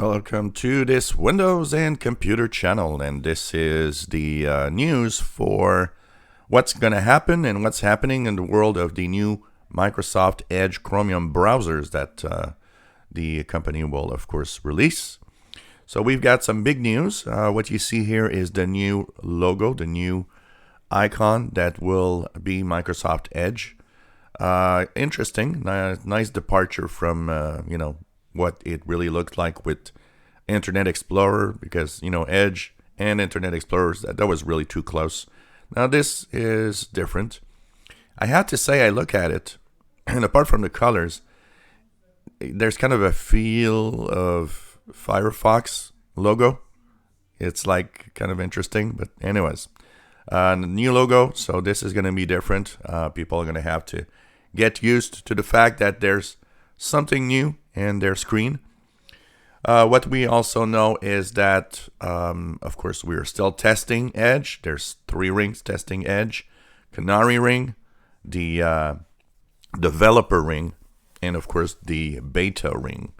Welcome to this Windows and Computer channel, and this is the news for what's going to happen and what's happening in the world of the new Microsoft Edge Chromium browsers that the company will, of course, release. So we've got some big news. What you see here is the new logo, the new icon that will be Microsoft Edge. Interesting, nice departure from, what it really looked like with Internet Explorer, because Edge and Internet Explorer, that was really too close. Now this is different. I have to say, I look at it, and apart from the colors, there's kind of a feel of Firefox logo. It's like kind of interesting, but anyways, the new logo. So this is going to be different. People are going to have to get used to the fact that there's something new in their screen. What we also know is that, of course, we are still testing Edge. There's 3 rings testing Edge: Canary ring, the developer ring, and of course the beta ring.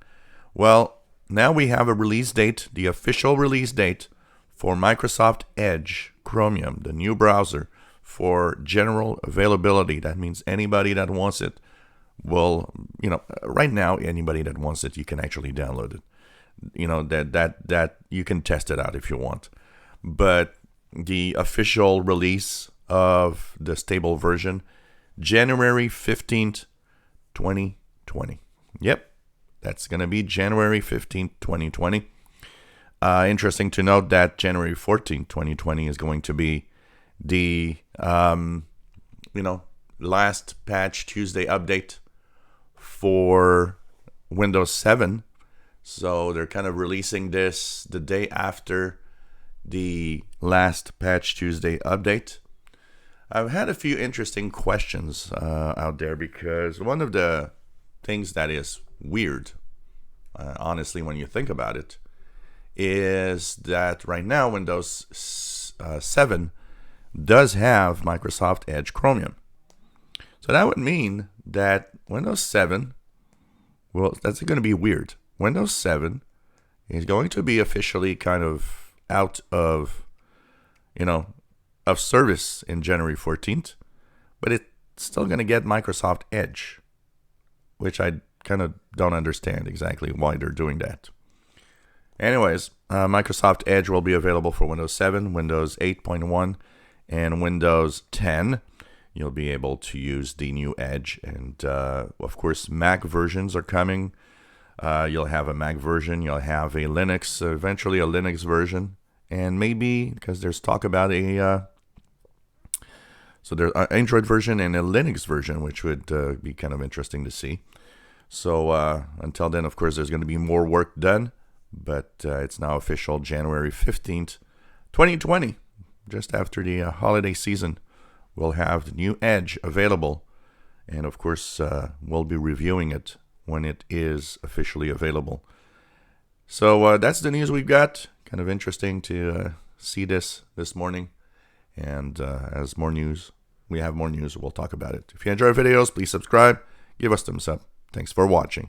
Well, now we have a release date, the official release date for Microsoft Edge Chromium, the new browser for general availability. That means anybody that wants it will, right now, anybody that wants it, you can actually download it. That you can test it out if you want. But the official release of the stable version, January 15th, 2020. Yep, that's going to be January 15th, 2020. Interesting to note that January 14th, 2020 is going to be the, last Patch Tuesday update for Windows 7. So they're kind of releasing this the day after the last Patch Tuesday update. I've had a few interesting questions out there, because one of the things that is weird, honestly, when you think about it, is that right now Windows 7 does have Microsoft Edge Chromium. So that would mean that Windows 7, well, that's going to be weird. Windows 7 is going to be officially kind of out of, of service in January 14th, but it's still going to get Microsoft Edge, which I kind of don't understand exactly why they're doing that. Anyways, Microsoft Edge will be available for Windows 7, Windows 8.1, and Windows 10. You'll be able to use the new Edge, and of course, Mac versions are coming. You'll have a Mac version, you'll have a Linux, eventually a Linux version, and maybe, because there's talk about so there's an Android version and a Linux version, which would be kind of interesting to see. So until then, of course, there's going to be more work done, but it's now official, January 15th, 2020, just after the holiday season. We'll have the new Edge available, and of course, we'll be reviewing it when it is officially available. So that's the news we've got. Kind of interesting to see this morning. And as we have more news, we'll talk about it. If you enjoy our videos, please subscribe. Give us thumbs up. Thanks for watching.